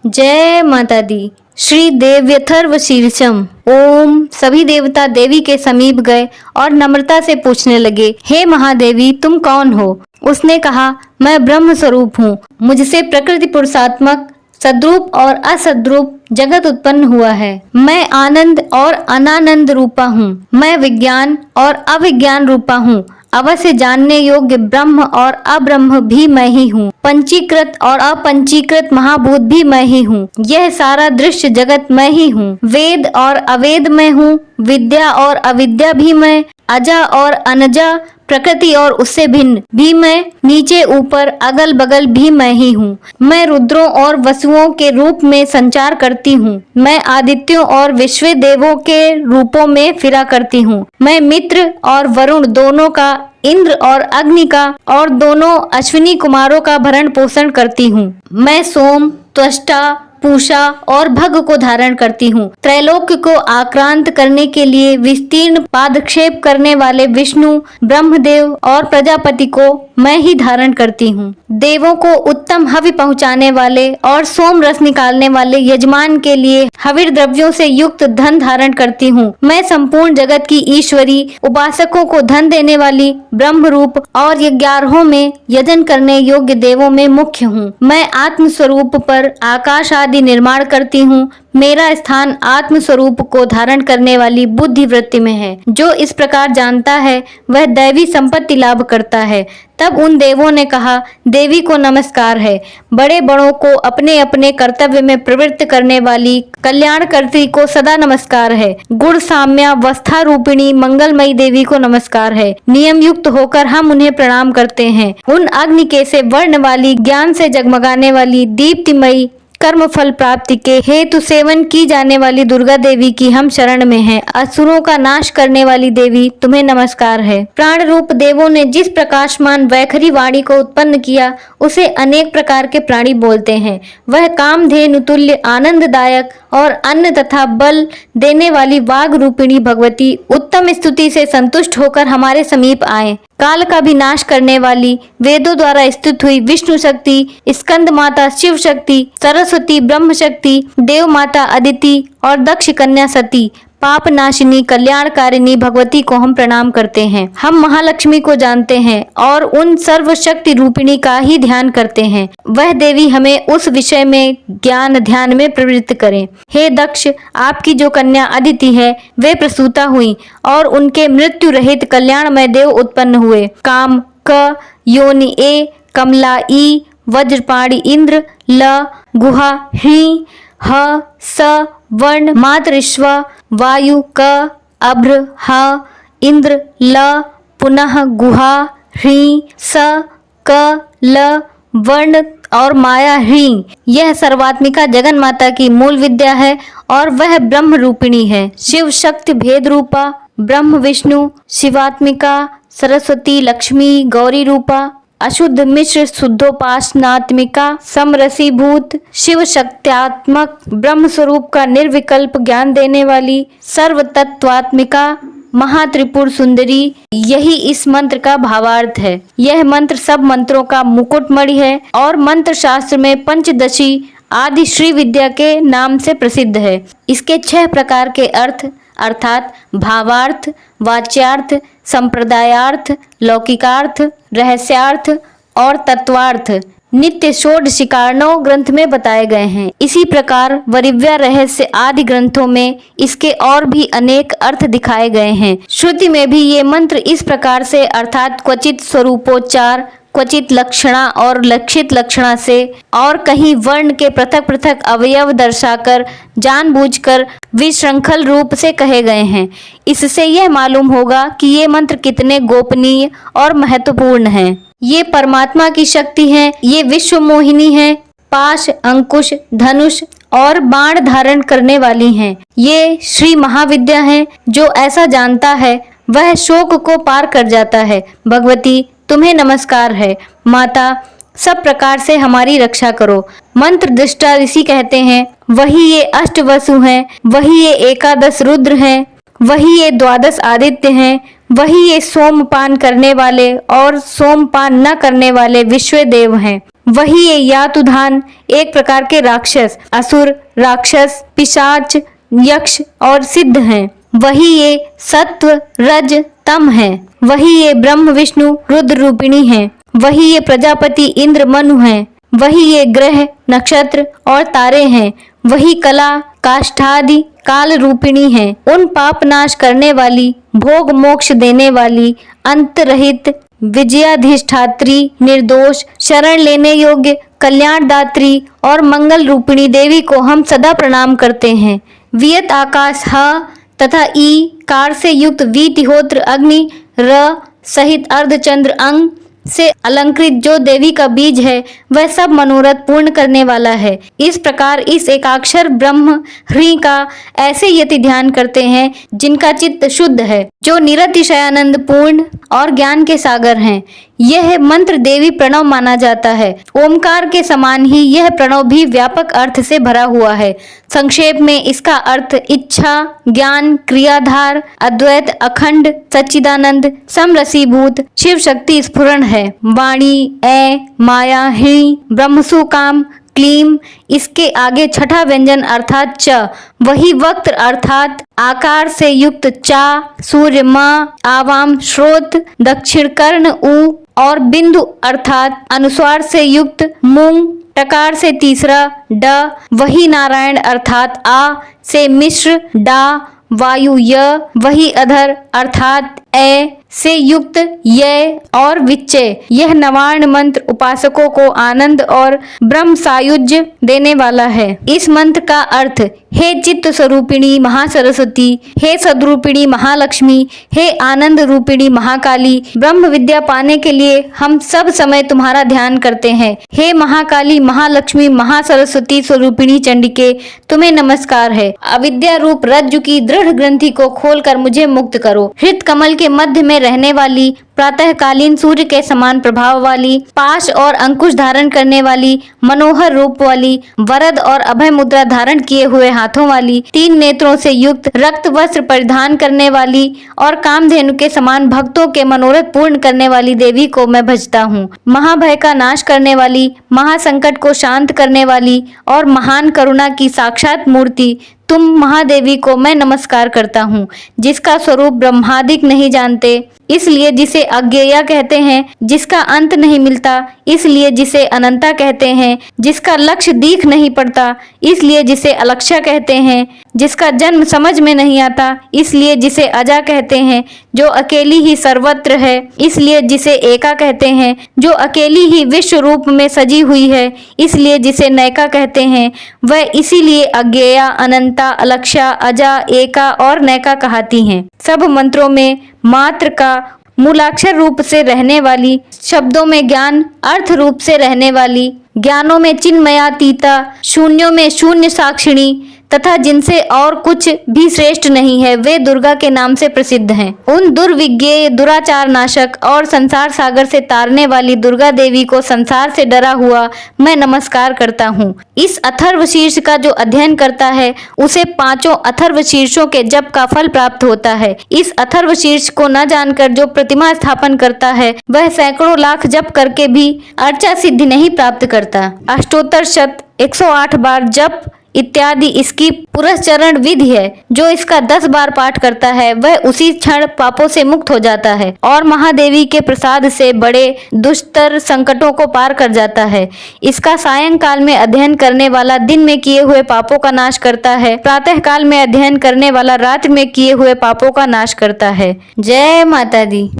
जय माता दी। श्री देव्यथर्व शीर्षम। ओम। सभी देवता देवी के समीप गए और नम्रता से पूछने लगे, हे महादेवी, तुम कौन हो? उसने कहा, मैं ब्रह्म स्वरूप हूँ। मुझसे प्रकृति पुरुषात्मक सद्रूप और असद्रूप जगत उत्पन्न हुआ है। मैं आनंद और अनानंद रूपा हूँ। मैं विज्ञान और अविज्ञान रूपा हूँ। अवश्य जानने योग्य ब्रह्म और अब्रह्म भी मैं ही हूँ। पंचीकृत और अपंचीकृत महाभूत भी मैं ही हूँ। यह सारा दृश्य जगत मैं ही हूँ। वेद और अवेद मैं हूँ। विद्या और अविद्या भी मैं। अजा और अनजा, प्रकृति और उससे भिन्न भी मैं। नीचे ऊपर अगल बगल भी मैं ही हूँ। मैं रुद्रों और वसुओं के रूप में संचार करती हूँ। मैं आदित्यों और विश्व देवों के रूपों में फिरा करती हूँ। मैं मित्र और वरुण दोनों का, इंद्र और अग्नि का और दोनों अश्विनी कुमारों का भरण पोषण करती हूँ। मैं सोम, त्वष्टा, पूषा और भग को धारण करती हूँ। त्रैलोक्य को आक्रांत करने के लिए विस्तीर्ण पादक्षेप करने वाले विष्णु, ब्रह्मदेव और प्रजापति को मैं ही धारण करती हूँ। देवों को उत्तम हवि पहुँचाने वाले और सोम रस निकालने वाले यजमान के लिए हविर द्रव्यों से युक्त धन धारण करती हूँ। मैं संपूर्ण जगत की ईश्वरी, उपासकों को धन देने वाली ब्रह्म रूप और 11 में यजन करने योग्य देवों में मुख्य हूँ। मैं आत्म स्वरूप पर आकाश आदि निर्माण करती हूँ। मेरा स्थान आत्म स्वरूप को धारण करने वाली बुद्धि वृत्ति में है। जो इस प्रकार जानता है वह दैवी संपत्ति लाभ करता है। तब उन देवों ने कहा, देवी को नमस्कार है। बड़े बड़ों को अपने अपने कर्तव्य में प्रवृत्त करने वाली कल्याणकर्त्री को सदा नमस्कार है। गुण साम्या वस्था रूपिणी मंगलमयी देवी को नमस्कार है। नियम युक्त होकर हम उन्हें प्रणाम करते हैं। उन अग्नि के से वर्ण वाली, ज्ञान से जगमगाने वाली, दीप्तिमयी, कर्म फल प्राप्ति के हेतु सेवन की जाने वाली दुर्गा देवी की हम शरण में हैं। असुरों का नाश करने वाली देवी, तुम्हें नमस्कार है। प्राण रूप देवों ने जिस प्रकाशमान वैखरी वाणी को उत्पन्न किया, उसे अनेक प्रकार के प्राणी बोलते हैं। वह कामधेनु तुल्य आनंददायक और अन्न तथा बल देने वाली वाग रूपिणी भगवती उत्तम स्तुति से संतुष्ट होकर हमारे समीप आए। काल का भी नाश करने वाली, वेदों द्वारा स्तुत हुई विष्णु शक्ति, स्कंद माता शिव शक्ति, सरस्वती ब्रह्म शक्ति, देव माता अदिति और दक्ष कन्या सती, पाप नाशिनी कल्याणकारिणी भगवती को हम प्रणाम करते हैं। हम महालक्ष्मी को जानते हैं और उन सर्वशक्ति रूपिणी का ही ध्यान करते हैं। वह देवी हमें उस विषय में ज्ञान ध्यान में प्रवृत्त करें। हे दक्ष, आपकी जो कन्या अदिति है वे प्रसूता हुई और उनके मृत्यु रहित कल्याणमय देव उत्पन्न हुए। काम क, योनि ए, कमला ई, वज्रपाणी इंद्र, ल, गुहा ह्री, ह, स, वर्ण मातृश्व, वायु क, अभ्र ह, इंद्र ल, पुनः गुहा ह्री, स, क, ल, वर्ण और माया ह्री। यह सर्वात्मिका जगन माता की मूल विद्या है और वह ब्रह्म रूपिणी है। शिव शक्ति भेद रूपा, ब्रह्म विष्णु, शिवात्मिका, सरस्वती लक्ष्मी गौरी रूपा, अशुद्ध मिश्र शुद्धोपासनात्मिका, समरसीभूत, शिव शक्त्यात्मक, ब्रह्म स्वरूप का निर्विकल्प ज्ञान देने वाली, सर्व तत्वात्मिका, महात्रिपुर सुंदरी। यही इस मंत्र का भावार्थ है। यह मंत्र सब मंत्रों का मुकुटमणि है और मंत्र शास्त्र में पंचदशी आदि श्री विद्या के नाम से प्रसिद्ध है। इसके 6 प्रकार के अर्थ अर्थात भावार्थ, वाच्यार्थ, संप्रदायार्थ, लौकिकार्थ, रहस्यार्थ और तत्वार्थ नित्य षोडशिकारणों ग्रंथ में बताए गए हैं। इसी प्रकार वरिव्या रहस्य आदि ग्रंथों में इसके और भी अनेक अर्थ दिखाए गए हैं। श्रुति में भी ये मंत्र इस प्रकार से अर्थात क्वचित स्वरूपोच्चार, क्वचित लक्षणा और लक्षित लक्षणा से और कहीं वर्ण के पृथक पृथक अवयव दर्शाकर जानबूझकर विशृंखल रूप से कहे गए हैं। इससे यह मालूम होगा कि ये मंत्र कितने गोपनीय और महत्वपूर्ण हैं। ये परमात्मा की शक्ति है। ये विश्व मोहिनी है। पाश, अंकुश, धनुष और बाण धारण करने वाली हैं। ये श्री महाविद्या है। जो ऐसा जानता है वह शोक को पार कर जाता है। भगवती, तुम्हें नमस्कार है। माता, सब प्रकार से हमारी रक्षा करो। मंत्र दृष्टा ऋषि कहते हैं, वही ये अष्टवसु हैं, वही ये 11 रुद्र हैं, वही ये 12 आदित्य हैं, वही ये सोमपान करने वाले और सोमपान न करने वाले विश्व देव हैं। वही ये यातुधान एक प्रकार के राक्षस, असुर, राक्षस, पिशाच, यक्ष और सिद्ध हैं। वही ये सत्व, रज, तम हैं। वही ये ब्रह्म, विष्णु, रुद्र रूपिणी हैं। वही ये प्रजापति, इंद्र, मनु हैं। वही ये ग्रह, नक्षत्र और तारे हैं। वही कला, काष्ठादि काल रूपिणी हैं। उन पाप नाश करने वाली, भोग मोक्ष देने वाली, अंत रहित, विजयाधिष्ठात्री, निर्दोष, शरण लेने योग्य, कल्याणदात्री और मंगल रूपिणी देवी को हम सदा प्रणाम करते हैं। वियत आकाश ह तथा ई कार से युक्त वी तिहोत्र अग्नि र सहित अर्धचंद्र अंग से अलंकृत जो देवी का बीज है वह सब मनोरथ पूर्ण करने वाला है। इस प्रकार इस एकाक्षर ब्रह्म ह्री का ऐसे यति ध्यान करते हैं जिनका चित्त शुद्ध है, जो निरतिशयानंद पूर्ण और ज्ञान के सागर हैं। यह मंत्र देवी प्रणव माना जाता है। ओमकार के समान ही यह प्रणव भी व्यापक अर्थ से भरा हुआ है। संक्षेप में इसका अर्थ इच्छा, ज्ञान, क्रियाधार, अद्वैत, अखंड, सच्चिदानंद, समरसीभूत शिव शक्ति स्फुरण है। वाणी, ए, माया, हि, ब्रह्मसु काम, क्लीम, इसके आगे छठा व्यंजन अर्थात च, वही वक्त अर्थात आकार से युक्त चा, सूर्य म, आवाम, श्रोत, दक्षिण कर्ण उ और बिंदु अर्थात अनुस्वार से युक्त मूंग, टकार से तीसरा ड, वही नारायण अर्थात आ से मिश्र डा, वायु य, वही अधर अर्थात ए से युक्त ये और विच्चय। यह नवार्ण मंत्र उपासकों को आनंद और ब्रह्म सायुज्य देने वाला है। इस मंत्र का अर्थ हे चित्त स्वरूपिणी महासरस्वती, हे सद्रूपिणी महालक्ष्मी, हे आनंद रूपिणी महाकाली, ब्रह्म विद्या पाने के लिए हम सब समय तुम्हारा ध्यान करते हैं। हे महाकाली, महालक्ष्मी, महासरस्वती स्वरूपिणी चंडिके, तुम्हें नमस्कार है। अविद्या रूप रज्जु की दृढ़ ग्रंथि को खोलकर मुझे मुक्त करो। हृत कमल के मध्य में रहने वाली, प्रातःकालीन सूर्य के समान प्रभाव वाली, पाश और अंकुश धारण करने वाली, मनोहर रूप वाली, वरद और अभय मुद्रा धारण किए हुए हाथों वाली, 3 नेत्रों से युक्त, रक्त वस्त्र परिधान करने वाली और कामधेनु के समान भक्तों के मनोरथ पूर्ण करने वाली देवी को मैं भजता हूँ। महाभय का नाश करने वाली, महासंकट को शांत करने वाली और महान करुणा की साक्षात मूर्ति तुम महादेवी को मैं नमस्कार करता हूँ, जिसका स्वरूप ब्रह्मादिक नहीं जानते, इसलिए जिसे अज्ञेया कहते हैं, जिसका अंत नहीं मिलता, इसलिए जिसे अनंता कहते हैं, जिसका लक्ष्य दीख नहीं पड़ता, इसलिए जिसे अलक्ष्या कहते हैं, जिसका जन्म समझ में नहीं आता, इसलिए जिसे अजा कहते हैं, जो अकेली ही सर्वत्र है, इसलिए जिसे एका कहते हैं, जो अकेली ही विश्व रूप में सजी हुई है, इसलिए जिसे नैका कहते हैं, वह इसीलिए अज्ञेया, अनंता, अलक्ष्या, अजा, एका और नैका कहती हैं। सब मंत्रों में मात्र का मूलाक्षर रूप से रहने वाली, शब्दों में ज्ञान अर्थ रूप से रहने वाली, ज्ञानों में चिन्मयातीता, शून्यों में शून्य साक्षिणी तथा जिनसे और कुछ भी श्रेष्ठ नहीं है, वे दुर्गा के नाम से प्रसिद्ध हैं। उन दुर्विज्ञेय, दुराचार नाशक और संसार सागर से तारने वाली दुर्गा देवी को संसार से डरा हुआ मैं नमस्कार करता हूँ। इस अथर्व शीर्ष का जो अध्ययन करता है उसे 5 अथर्व शीर्षों के जप का फल प्राप्त होता है। इस अथर्व शीर्ष को न जानकर जो प्रतिमा स्थापन करता है वह सैकड़ों लाख जप करके भी अर्चा सिद्धि नहीं प्राप्त करता। अष्टोत्तर शत 108 बार जप इत्यादि इसकी पुरस्चरण विधि है। जो इसका 10 बार पाठ करता है वह उसी क्षण पापों से मुक्त हो जाता है और महादेवी के प्रसाद से बड़े दुष्तर संकटों को पार कर जाता है। इसका सायंकाल में अध्ययन करने वाला दिन में किए हुए पापों का नाश करता है, प्रातः काल में अध्ययन करने वाला रात्रि में किए हुए पापों का नाश करता है। जय माता दी।